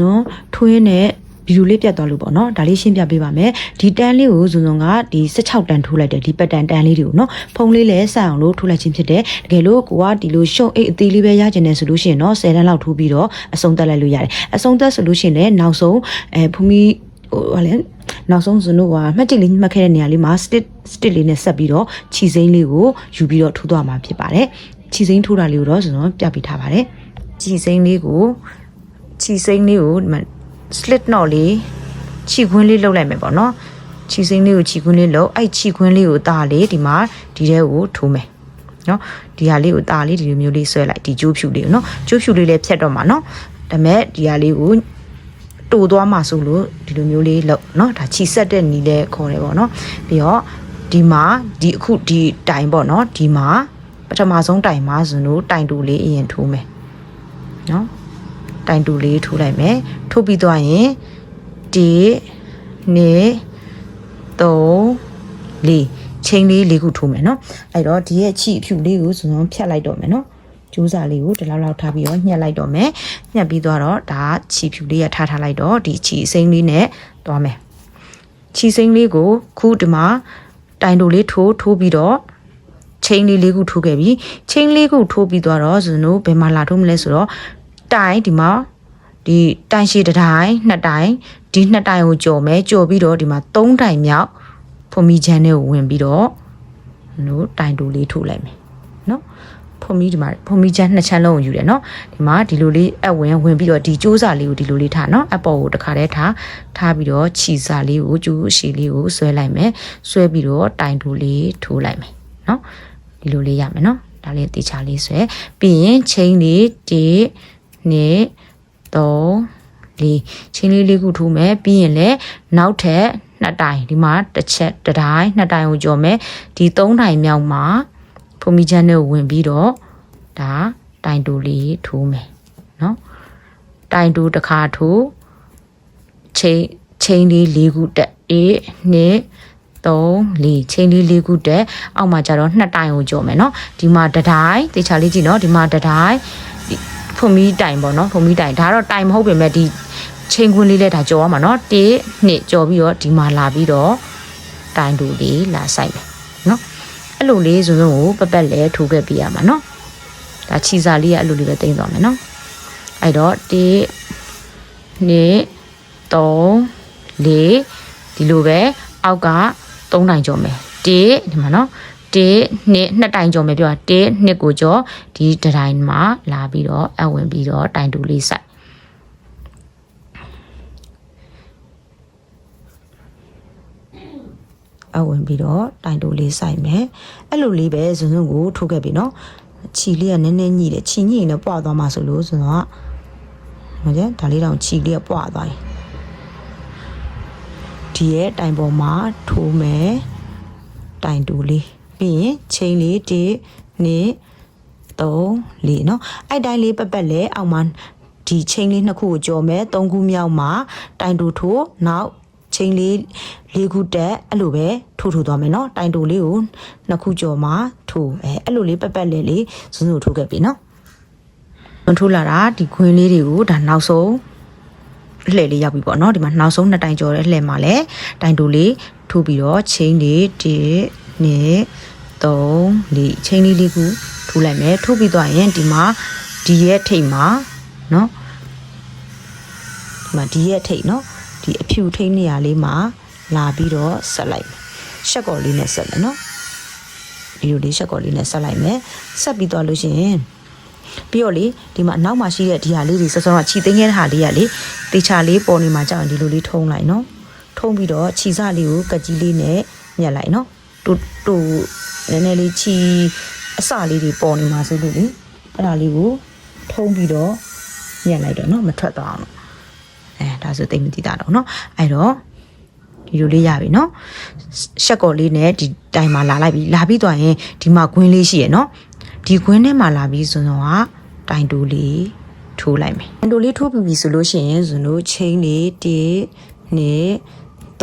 နော်ထိုးရင်းနဲ့ဗီဒီယိုလေးပြတ်သွားလို့ပေါ့နော်ဒါလေးရှင်းပြပေးပါမယ်ဒီတန်းလေးကိုဇွန်ဇွန်ကဒီ16တန်းထိုးလိုက်တယ်ဒီပတ်တန်းလေးတွေကိုနော်ဖုံးလေးလည်းဆက်အောင်လို့ထိုးလိုက်ခြင်းဖြစ်တယ်တကယ်လို့ကိုကဒီလိုရှုံအိတ်အသေးလေးပဲရကျင်နေဆိုလို့ရှိရင်နော်10တန်းလောက်ထိုးပြီးတော့အဆုံးသက်လိုက်လို့ရတယ်အဆုံးသက်ဆိုလို့ရှိရင်လည်းနောက်ဆုံးဖူမီဟိုလဲနောက်ဆုံးဇွန်တို့ကမှတ်တိလေးမှတ်ခဲ့တဲ့နေရာလေးမှာ stick လေးနဲ့ဆက်ပြီးတော့ခြီစိမ့်လေးကိုယူပြီးတော့ထိုးသွားမှာဖြစ်ပါတယ်ခြီစိမ့်ထိုးတာလေးကိုတော့ဇွန်ပြပြထားပါတယ်ခြီစိမ့်လေးကိုslit knot လေးခြီခွင်းလေးလှုပ်လိုက်မယ်ပေါ့နော်ခြီစိမ့်လေးကိုခြီခွင်းလေးလှုပ်အဲ့ခြီခွင်းလေးကိုတားလေးဒီမှာဒီထဲကိုထိုးမယ်နော်ဒီဟာလေးကိုတားလေးဒီလိုမျိုးလေးဆွဲလိုက်ဒီကျိုးဖြူလေးကိုနော်ကျိုးဖြူလေးလည်းဖြတ်တော့မှာနော်ဒါမဲ့ဒီဟာလေးကိုတိုးသွားမှာဆိုလို့ဒီလိုမျိုးလေးလှုပ်နော်ဒါခြီဆက်တဲ့နီးလဲခေါ်တယ်ပေါ့နော်ပြီးတော့ဒီမှာဒီအခုဒီတိုင်ပေါ့နော်ဒီမှာပထမဆုံးတိုင်မှာဆိုလို့တိုင်တူလေးအရင်ထိုးမယ်နော်တိုင်တူလေးထိုးလိုက်မယ်ထိုးပြီးသွားရင်1 2 3 4ချိန်လေးခုထိုးမယ်နော်အဲ့တော့ဒီရဲ့ခြိအဖြူလေးကိုဇွန်ဖြတ်လိုက်တော့မယ်နော်ကျိုးစာလေးကိုဒီလောက်ထားပြီးတော့ညှက်လိုက်တော့မယ်ညှက်ပြီးတော့ဒါခြိဖြူလေးရထားလိုက်တော့ဒီခြိစိမ့်လေးနဲ့သွားမယ်ခြိစိမ့်လေးကိုခုဒီမှာတိုင်တူလေးထိုးပြီးတော့ချိန်လေးခုထိုးခဲ့ပြီချိန်လေးခုထိုးပြီးတော့ဇွန်တို့ဘယ်မှာလာထိုးမလဲဆိုတော့တိုင်ဒီမှာဒီတိုင်ရှိတစ်တိုင်နှစ်တိုင်ဒီနှစ်တိုင်ကိုကြော်မယ်ကြော်ပြီးတော့ဒီမှာ3တိုင်မြောက်ဖုန်မီချမ်းနဲ့ကိုဝင်ပြီးတော့တို့တိုင်တူလေးထိုးလိုက်မယ်နော်ဖုန်မီဒီမှာဖုန်မီချမ်းနှစ်ချမ်းလုံးကိုယူတယ်နော်ဒီမှာဒီလိုလေးအဝင်ပြီးတော့ဒီကျိုးစာလေးကိုဒီလိုလေးထားနော်အပေါ်ကိုတခါတည်းထားပြီးတော့ခြီစာလေးကိုကျိုးအရှိလေးကိုဆွဲလိုက်မယ်ဆွဲပြီးတော့တိုင်တူလေးထိုးလိုက်မယ်နော်ဒီလိုလေးရမယ်နော်ဒါလေးတေချာလေးဆွဲပြီးရင်ချိန်လေး1 2 3 4ချင်းလေးခုထိုးမယ်ပြီးရင်လည်းနောက်ထပ်2တိုင်ဒီမှာတစ်တိုင်2တိုင်ကိုကြော်မယ်ဒီ3တိုင်မြောက်မှာဖုန်မီချမ်းနဲ့ဝင်ပြီးတော့ဒါတိုင်တူလေးထိုးမယ်နော်တိုင်တူတစ်ခါထိုးချင်းလေးခုတက်1 2 3 4ချင်းလေးခုတက်အောက်မှာကျတော့2တိုင်ကိုကြော်မယ်နော်ဒီမှာတစ်တိုင်တေချာလေးကြည့်နော်ဒီမှာတစ်တိုင်ဖုန်မီတိုင်ပေါ့နော်ဖုန်မီတိုင်ဒါတော့တိုင်မဟုတ်ပေမဲ့ဒီချိန်ခွင်းလေးလည်းဒါကြော်ရမှာနော်1 2ကြော်ပြီးတော့ဒီမှာလာပြီးတော့တိုင်တူလေးလာဆိုင်မယ်နော်အဲ့လိုလေးစုံကိုပက်လဲထိုးခဲ့ပြရမှာနော်ဒါခြီစာလေးကအဲ့လိုလေးပဲတင်သွားမယ်နော်အဲ့တော့1 2 3 4ဒီလိုပဲအောက်က3တိုင်ကြော်မယ်1ဒီမှာနော်1 2တိုင်ကြော်မယ်ပြောတာ1 2ကိုကြော်ဒီတိုင်မှာလာပြီးတော့အဝင်ပြီးတော့တိုင်တူလေးစိုက်အဝင်ပြီးတော့တိုင်တူလေးစိုက်မယ်အဲ့လိုလေးပဲဇွန်ကိုထိုးခဲ့ပြီနော်ခြီလေးကနည်းနည်းညှိတယ်ခြီညှိရင်တော့ပွားသွားမှာဆိုလို့ဇွန်ကဟုတ်ကြဒါလေးတောင်ခြီလေးကပွားသွားတယ်ဒီရဲ့တိုင်ပေါ်မှာထိုးမယ်တိုင်တူလေးပြီးရင်ချိန်လေး1 2 3 4နော်အဲ့တိုင်းလေးပက်လဲအောက်မှာဒီချိန်လေး2ခုကိုကြော်မယ်3ခုမြောက်မှာတိုင်တူထိုးနောက်ချိန်လေး4ခုတက်အဲ့လိုပဲထိုးသွားမယ်နော်တိုင်တူလေးကို2ခုကြော်မှာထိုးအဲ့လိုလေးပက်လဲလေးစွန်းစွန်းထိုးခဲ့ပြီနော်ထိုးလာတာဒီခွင်းလေးတွေကိုဒါနောက်ဆုံးလှည့်လေးရောက်ပြီပေါ့နော်ဒီမှာနောက်ဆုံး2တိုင်ကြော်တဲ့လှည့်မှာလဲတိုင်တူလေးထိုးပြီးတော့ချိန်လေး1 2 3 4ချိန်လေးခုထိုးလိုက်မယ်ထိုးပြီးသွားရင်ဒီမှာဒီရဲ့ထိတ်မှာနော်ဒီမှာဒီရဲ့ထိတ်နော်ဒီအဖြူထိတ်နေရာလေးမှာလာပြီးတော့ဆက်လိုက်မယ်ရှက်ကော်လေးနဲ့ဆက်မယ်နော်ဒီလိုလေးရှက်ကော်လေးနဲ့ဆက်လိုက်မယ်ဆက်ပြီးသွားလို့ရှိရင်ပြီးတော့လေဒီမှာအနောက်မှာရှိတဲ့ဒီဟာလေးတွေစောစောကခြီသိမ်းခဲ့တဲ့ဟာလေးကလေတေချာလေးပေါ်နေမှာကြောက်ဒီလိုလေးထုံးလိုက်နော်ထုံးပြီးတော့ခြီစလေးကိုကကြီးလေးနဲ့ညက်လိုက်နော်တူနည်းနည်းလေးခြီအစလေးတွေပေါ်နေမှာဆိုလို့လေအဲ့ဒါလေးကိုထုံးပြီးတော့ညက်လိုက်တော့နော်မထွက်သွားအောင်ဒါဆိုတိတ်မတည်တာတော့နော်အဲ့တော့ဒီလိုလေးရပြီနော်ရှက်ကော်လေးနဲ့ဒီတိုင်မှာလာလိုက်ပြီလာပြီးသွားရင်ဒီမှာခွင်းလေးရှိရနော်ဒီခွင်းထဲမှာလာပြီးဆိုတော့တိုင်တူလေးထိုးလိုက်မယ်တိုင်တူလေးထိုးပြီးပြီဆိုလို့ရှိရင်ဇွန်တို့ချိန်လေး1 2 3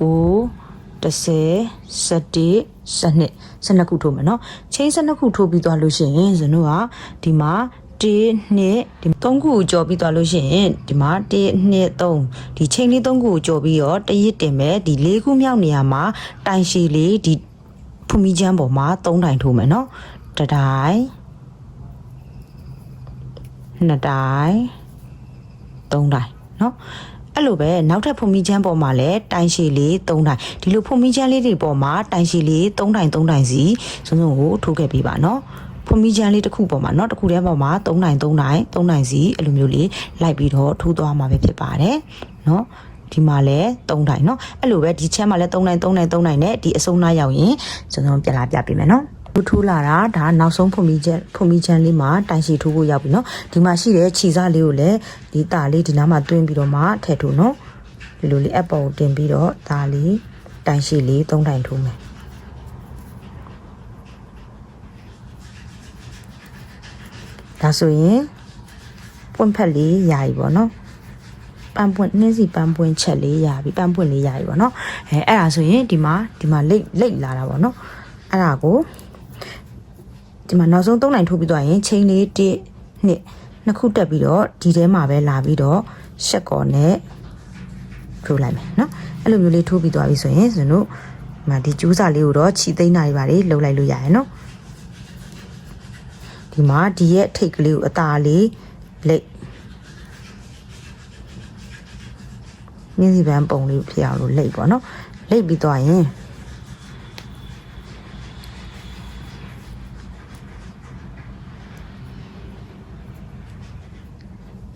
9 10 11 12ခုထိုးမယ်နော်ချင်း12ခုထိုးပြီးသွားလို့ရှိရင်ဇနုကဒီမှာ1 2ဒီ3ခုကိုကြော်ပြီးသွားလို့ရှိရင်ဒီမှာ1 2 3ဒီချင်းလေး3ခုကိုကြော်ပြီးတော့တရစ်တင်မယ်ဒီ4ခုမြောက်နေရာမှာတိုင်ရှည်လေးဒီဖူမီချမ်းပေါ်မှာ3တိုင်ထိုးမယ်နော်1တိုင်2တိုင်3တိုင်နော်အဲ့လိုပဲနောက်ထပ်ဖုန်မီချမ်းပေါ်မှာလည်းတိုင်ရှည်လေး3တိုင်ဒီလိုဖုန်မီချမ်းလေးတွေပေါ်မှာတိုင်ရှည်လေး3တိုင်3တိုင်စီစုံစုံကိုထိုးခဲ့ပေးပါနော်ဖုန်မီချမ်းလေးတစ်ခုပေါ်မှာเนาะတစ်ခုတည်းပေါ်မှာ3တိုင်3တိုင်3တိုင်စီအဲ့လိုမျိုးလေးလိုက်ပြီးတော့ထိုးသွားမှာပဲဖြစ်ပါတယ်เนาะဒီမှာလည်း3တိုင်เนาะအဲ့လိုပဲဒီချမ်းမှာလည်း3တိုင်3တိုင်3တိုင်နဲ့ဒီအစုံနာရောက်ရင်စုံစုံပြန်လာပြပေးမယ်เนาะထိုးလာတာဒါနောက်ဆုံးဖုန်မီချမ်းလေးမှာတိုင်ရှည်ထိုးဖို့ရောက်ပြီเนาะဒီမှာရှိတဲ့ခြေစားလေးကိုလည်းဒီတာလေးဒီနားမှာတွင်းပြီးတော့မှထည့်ထိုးเนาะဒီလိုလေးအပေါ်ကိုတင်ပြီးတော့ဒါလေးတိုင်ရှည်လေး3တိုင်ထိုးမယ်ဒါဆိုရင်ပွင့်ဖက်လေးယာပြီပေါ့နော်ပန်းပွင့်နှင်းစီပန်းပွင့်ချက်လေးယာပြီပန်းပွင့်လေးယာပြီပေါ့နော်အဲ့ဒါဆိုရင်ဒီမှာလိတ်လာတာပေါ့နော်အဲ့ဒါကိုဒီမှာနောက်ဆုံး3နိုင်ထိုးပြီးသွားရင်ချိန်လေး1 2 2ခုတက်ပြီးတော့ဒီထဲမှာပဲလာပြီးတော့ရှက်ကော်နဲ့ထိုးလိုက်မယ်နော်အဲ့လိုမျိုးလေးထိုးပြီးသွားပြီဆိုရင်ကျွန်တော်ဒီကျူးစာလေးကိုတော့ခြိသိမ်းတာတွေပါလေလှုပ်လိုက်လို့ရရနော်ဒီမှာဒီရဲ့ထိတ်ကလေးကိုအตาလေး လိတ်နှင်းစီပန်းပုံလေးဖြစ်အောင်လို့လိတ်ပေါ့နော်လိတ်ပြီးသွားရင်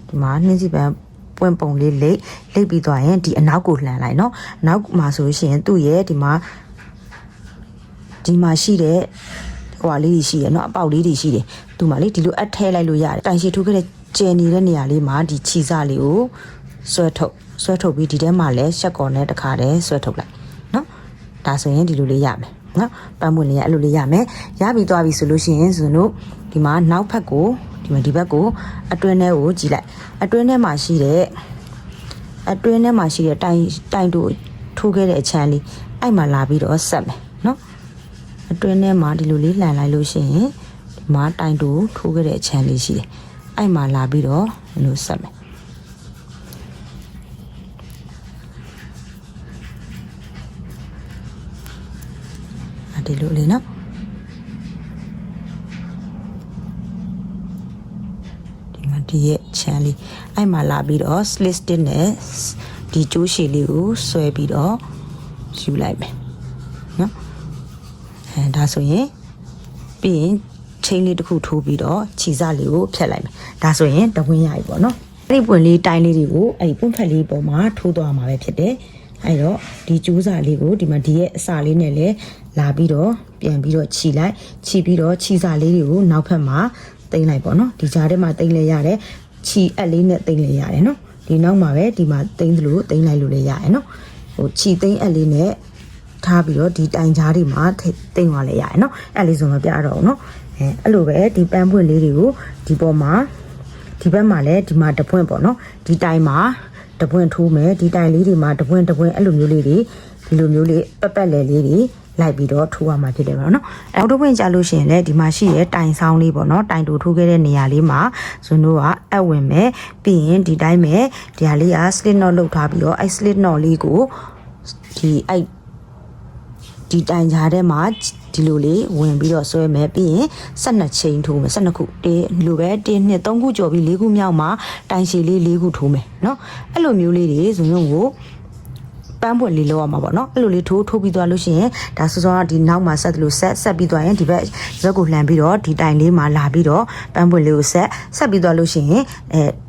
ဒီမှာနှင်းစီပန်းပွင့်ပုံလေးလိတ်ပြီးသွားရင်ဒီအနောက်ကိုလှန်လိုက်နော်နောက်မှာဆိုလို့ရှိရင်သူ့ရဲ့ဒီမှာရှိတဲ့ဟိုဟာလေးရှိတယ်เนาะအပေါက်လေးတွေရှိတယ်သူမှလေဒီလိုအပ်ထဲလိုက်လို့ရတယ်တိုင်ရှည်ထိုးခဲ့တဲ့ကျယ်နေတဲ့နေရာလေးမှာဒီခြိစလေးကိုဆွဲထုတ်ပြီးဒီထဲမှာလဲရှက်ကော်နဲ့တခါတည်းဆွဲထုတ်လိုက်เนาะဒါဆိုရင်ဒီလိုလေးရမယ်เนาะပန်းပွင့်လေးရအဲ့လိုလေးရမယ်ရပြီးသွားပြီဆိုလို့ရှိရင်ဆိုတို့ဒီမှာနောက်ဖက်ကိုဒီဘက်ကိုအတွင်းထဲကိုကြည့်လိုက်အတွင်းထဲမှာရှိတဲ့တိုင်တို့ထိုးခဲ့တဲ့အချမ်းလေးအဲ့မှာလာပြီးတော့ဆက်မယ်เนาะအတွင်းထဲမှာဒီလိုလေးလှန်လိုက်လို့ရှိရင်ဒီမှာတိုင်တူထိုးခဲ့တဲ့အချမ်းလေးရှိတယ်။အဲ့မှာလာပြီးတော့လို့ဆက်မယ်။ဒီလိုလေးနော်။ဒီမှာဒီရဲ့ချမ်းလေးအဲ့မှာလာပြီးတော့ slit stitch နဲ့ဒီကျိုးရှည်လေးကိုဆွဲပြီးတော့ယူလိုက်မယ်။နော်။ဒါဆိုရင်ပြီးရင်ချင်းလေးတစ်ခုထိုးပြီးတော့ခြိစလေးကိုဖြတ်လိုက်မယ်ဒါဆိုရင်တဝင်းရပြီပေါ့နော်အဲ့ဒီပွင့်လေးတိုင်းလေးတွေကိုအဲ့ဒီပွင့်ဖက်လေးပေါ်မှာထိုးသွားမှာပဲဖြစ်တယ်အဲ့တော့ဒီကျိုးစာလေးကိုဒီမှာဒီရဲ့အစာလေးနဲ့လည်းလာပြီးတော့ပြန်ပြီးတော့ခြိလိုက်ခြိပြီးတော့ခြိစာလေးတွေကိုနောက်ဖက်မှာတင်လိုက်ပေါ့နော်ဒီကြားထဲမှာတင်လဲရတယ်ခြိအက်လေးနဲ့တင်လဲရတယ်နော်ဒီနောက်မှာပဲဒီမှာတင်သလိုတင်လိုက်လို့လည်းရတယ်နော်ဟိုခြိသိမ်းအက်လေးနဲ့ထားပြီးတော့ဒီတိုင်ကြားတွေမှာတိမ်သွားလဲရတယ်နော်အဲ့လေးဆိုမပြတော့ဘူးနော်အဲ့လိုပဲဒီပန်းပွင့်လေးတွေကိုဒီပေါ်မှာဒီဘက်မှာလည်းဒီမှာတပွင့်ပေါ့နော်ဒီတိုင်မှာတပွင့်ထိုးမယ်ဒီတိုင်လေးတွေမှာတပွင့်အဲ့လိုမျိုးလေးတွေဒီလိုမျိုးလေးပက်ပက်လဲလေးတွေလိုက်ပြီးတော့ထိုးရမှာဖြစ်တယ်ပေါ့နော်အောက်တပွင့်ကြလို့ရှိရင်လည်းဒီမှာရှိရဲ့တိုင်ဆောင်လေးပေါ့နော်တိုင်တူထိုးခဲ့တဲ့နေရာလေးမှာဇွန်တို့ကအပ်ဝင်မယ်ပြီးရင်ဒီတိုင်းပဲဒီဟာလေးက slit knot လုပ်ထားပြီးတော့အဲ့ slit knot လေးကိုဒီတိုင်ကြားထဲမှာဒီလိုလေးဝင်ပြီးတော့ဆွဲမယ်ပြီးရင်12ချိန်ထိုးမယ်12ခုဒီလိုပဲ1 2 3ခုကြော်ပြီး4ခုမြောက်မှာတိုင်ရှည်လေး4ခုထိုးမယ်เนาะအဲ့လိုမျိုးလေးတွေဇုံဇုံကိုပန်းပွင့်လေးလောက်အောင်ပါပေါ့เนาะအဲ့လိုလေးထိုးပြီးသွားလို့ရှိရင်ဒါစောစောဒီနောက်မှာဆက်လို့ဆက်ပြီးသွားရင်ဒီဘက်ဇက်ကိုလှန်ပြီးတော့ဒီတိုင်လေးမှာလာပြီးတော့ပန်းပွင့်လေးကိုဆက်ပြီးသွားလို့ရှိရင်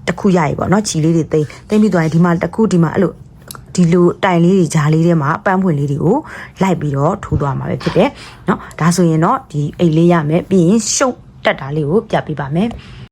တစ်ခုရပြီပေါ့เนาะခြီလေးတွေတိမ့်ပြီးသွားရင်ဒီမှာတစ်ခုဒီမှာအဲ့လိုဒီလိုတိုင်လေးတွေဂျားလေးထဲမှာပန်းပွင့်လေးတွေကိုလိုက်ပြီးတော့ထိုးသွားမှာပဲဖြစ်တယ်เนาะဒါဆိုရင်တော့ဒီအိတ်လေးရမယ်ပြီးရင်ရှုပ်တက်တာလေးကိုပြပေးပါမယ်